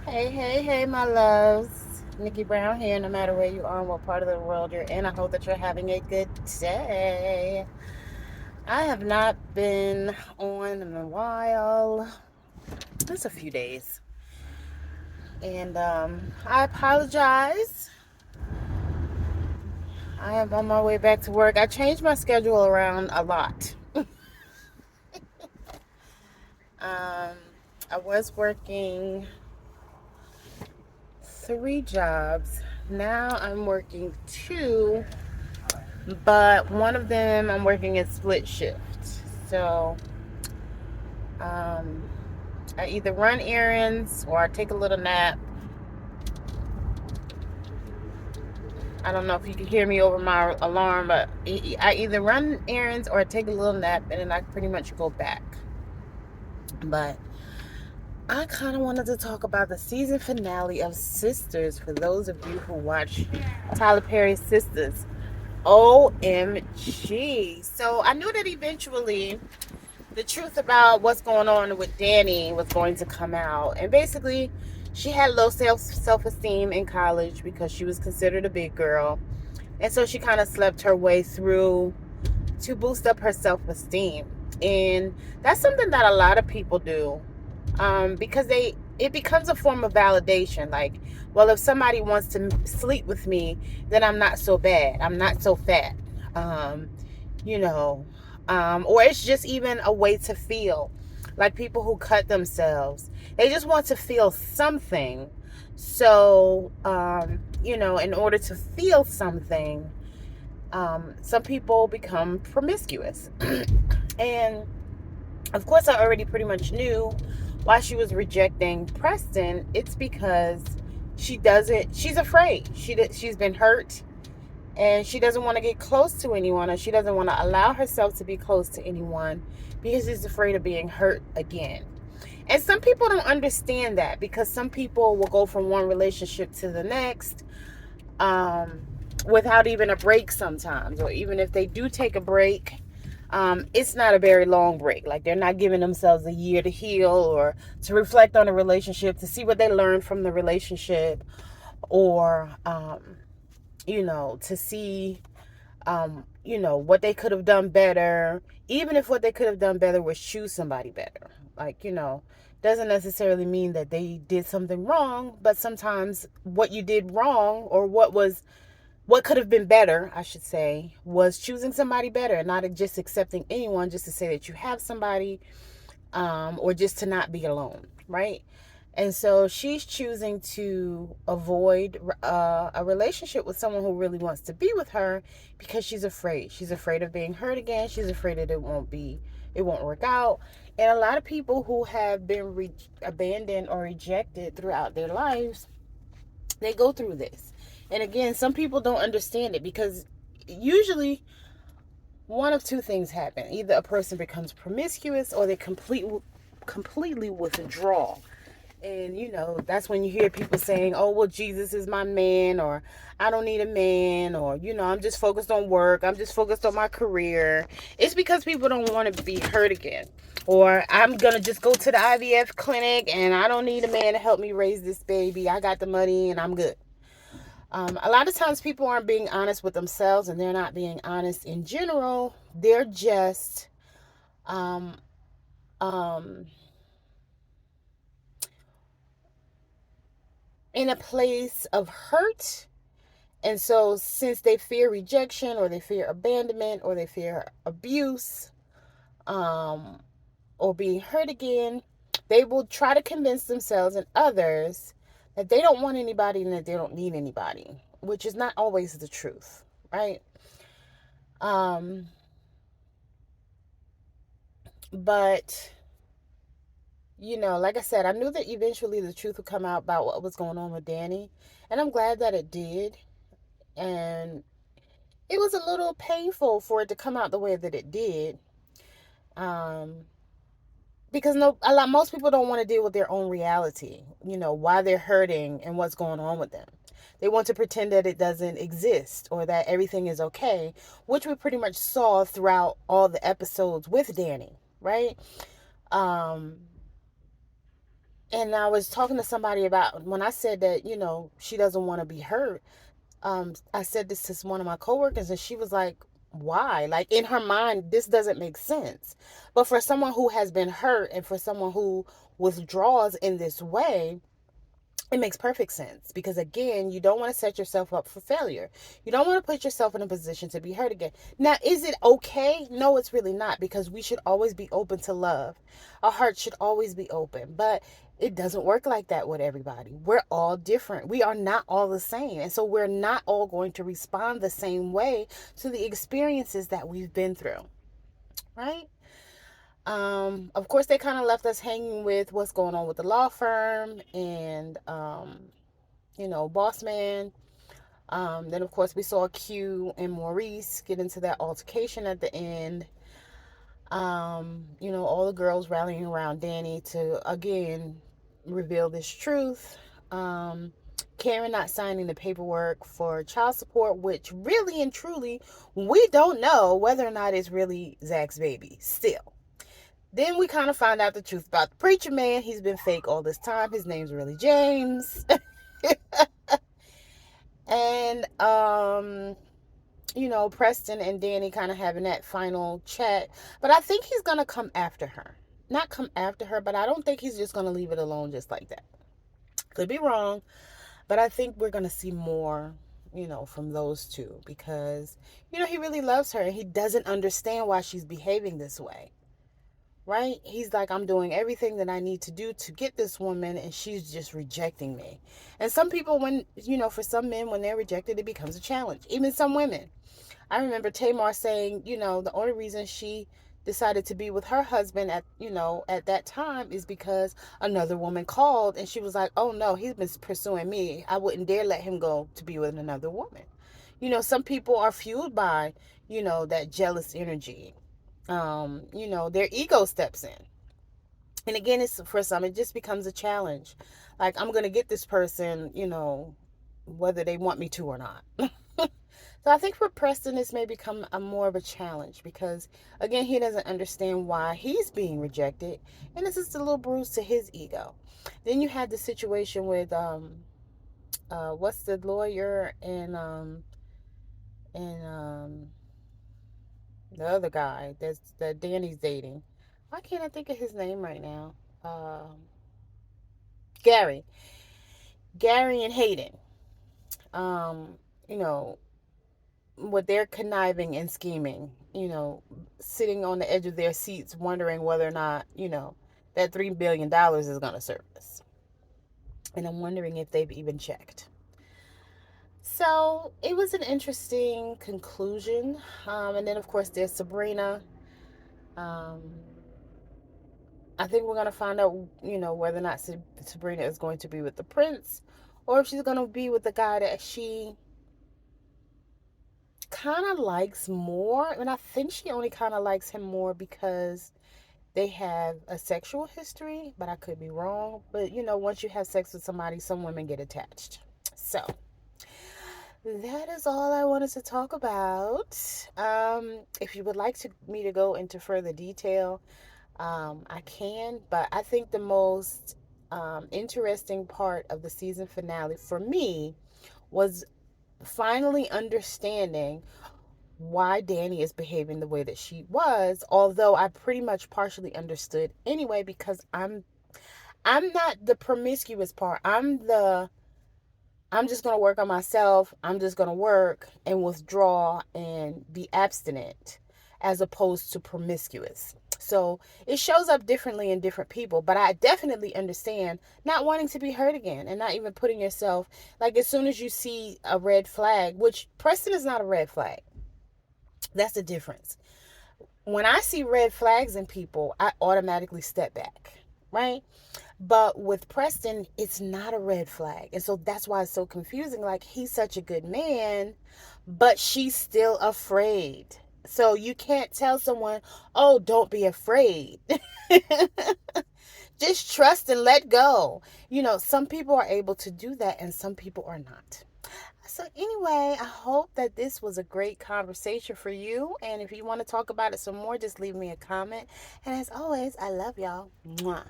Hey, my loves. Nikki Brown here, no matter where you are and what part of the world you're in. I hope that you're having a good day. I have not been on in a while. It's a few days. And I apologize. I am on my way back to work. I changed my schedule around a lot. Um, I was working 3 jobs. Now I'm working two, but one of them I'm working a split shift. So um, I either run errands or I take a little nap. I don't know if you can hear me over my alarm, but I either run errands or I take a little nap, and then I pretty much go back. But I kind of wanted to talk about the season finale of Sistas for those of you who watch Tyler Perry's Sistas. OMG. So I knew that eventually the truth about what's going on with Dani was going to come out. And basically, she had low self-esteem in college because she was considered a big girl. And so she kind of slept her way through to boost up her self-esteem. And that's something that a lot of people do, because it becomes a form of validation. Like, well, if somebody wants to sleep with me, then I'm not so bad. I'm not so fat. Um, you know, or it's just even a way to feel. Like people who cut themselves, they just want to feel something. So, in order to feel something, some people become promiscuous. And of course, I already pretty much knew why she was rejecting Preston. It's because she's afraid. She's been hurt, and she doesn't want to get close to anyone, or she doesn't want to allow herself to be close to anyone because she's afraid of being hurt again. And some people don't understand that, because some people will go from one relationship to the next, um, without even a break sometimes. Or even if they do take a break, it's not a very long break. Like, they're not giving themselves a year to heal or to reflect on the relationship, to see what they learned from the relationship, or to see what they could have done better. Even if what they could have done better was choose somebody better. Like, doesn't necessarily mean that they did something wrong, but sometimes what you did wrong, or what could have been better, I should say, was choosing somebody better, and not just accepting anyone just to say that you have somebody, or just to not be alone, right? And so she's choosing to avoid a relationship with someone who really wants to be with her, because she's afraid. She's afraid of being hurt again. She's afraid that it won't work out. And a lot of people who have been abandoned or rejected throughout their lives, they go through this. And again, some people don't understand it, because usually one of two things happen. Either a person becomes promiscuous, or they completely withdraw. And that's when you hear people saying, oh, well, Jesus is my man, or I don't need a man, or I'm just focused on work, I'm just focused on my career. It's because people don't want to be hurt again. Or I'm gonna just go to the IVF clinic, and I don't need a man to help me raise this baby. I got the money and I'm good. A lot of times people aren't being honest with themselves, and they're not being honest in general. They're just um, um, in a place of hurt. And so, since they fear rejection, or they fear abandonment, or they fear abuse, um, or being hurt again, they will try to convince themselves and others that they don't want anybody and that they don't need anybody, which is not always the truth, right? Um, but like I said, I knew that eventually the truth would come out about what was going on with Dani, and I'm glad that it did. And it was a little painful for it to come out the way that it did, um, because most people don't want to deal with their own reality. Why they're hurting and what's going on with them. They want to pretend that it doesn't exist, or that everything is okay, which we pretty much saw throughout all the episodes with Dani, right? Um, And I was talking to somebody about when I said that, she doesn't want to be hurt. I said this to one of my coworkers, and she was like, why? Like, in her mind, this doesn't make sense. But for someone who has been hurt and for someone who withdraws in this way, it makes perfect sense, because again, you don't want to set yourself up for failure. You don't want to put yourself in a position to be hurt again. Now, is it okay? No, it's really not, because we should always be open to love. Our hearts should always be open, but it doesn't work like that with everybody. We're all different. We are not all the same, and so we're not all going to respond the same way to the experiences that we've been through, right? Of course, they kind of left us hanging with what's going on with the law firm and boss man. Then, of course, we saw Q and Maurice get into that altercation at the end. All the girls rallying around Dani to, again, reveal this truth. Karen not signing the paperwork for child support, which really and truly, we don't know whether or not it's really Zach's baby still. Then we kind of find out the truth about the preacher man. He's been fake all this time. His name's really James. And Preston and Dani kind of having that final chat. But I think he's gonna come after her. Not come after her, but I don't think he's just gonna leave it alone just like that. Could be wrong, but I think we're gonna see more, from those two, because he really loves her and he doesn't understand why she's behaving this way. Right? He's like, I'm doing everything that I need to do to get this woman, and she's just rejecting me. And some people, for some men, when they're rejected, it becomes a challenge. Even some women. I remember Tamar saying, the only reason she decided to be with her husband at that time is because another woman called, and she was like, oh no, he's been pursuing me. I wouldn't dare let him go to be with another woman. Some people are fueled by, that jealous energy. Their ego steps in. And again, it's for some, it just becomes a challenge. Like, I'm going to get this person, whether they want me to or not. So I think for Preston, this may become a more of a challenge because, again, he doesn't understand why he's being rejected. And this is a little bruise to his ego. Then you had the situation with, what's the lawyer and the other guy that Dani's dating. Why can't I think of his name right now? Gary. Gary and Hayden. Um, you know, with their conniving and scheming, sitting on the edge of their seats wondering whether or not, that $3 billion is going to surface. And I'm wondering if they've even checked. So it was an interesting conclusion. And then, of course, there's Sabrina. Um, I think we're going to find out, whether or not Sabrina is going to be with the prince or if she's going to be with the guy that she kind of likes more. And I think she only kind of likes him more because they have a sexual history, but I could be wrong. But, once you have sex with somebody, some women get attached. So that is all I wanted to talk about. If you would like me to go into further detail, I can, but I think the most interesting part of the season finale for me was finally understanding why Dani is behaving the way that she was, although I pretty much partially understood anyway, because I'm not the promiscuous part. I'm just going to work on myself. I'm just going to work and withdraw and be abstinent as opposed to promiscuous. So it shows up differently in different people, but I definitely understand not wanting to be hurt again and not even putting yourself, like, as soon as you see a red flag, which Preston is not a red flag. That's the difference. When I see red flags in people, I automatically step back, right? But with Preston, it's not a red flag. And so that's why it's so confusing. Like, he's such a good man, but she's still afraid. So you can't tell someone, oh, don't be afraid. Just trust and let go. Some people are able to do that and some people are not. So anyway, I hope that this was a great conversation for you. And if you want to talk about it some more, just leave me a comment. And as always, I love y'all. Mwah.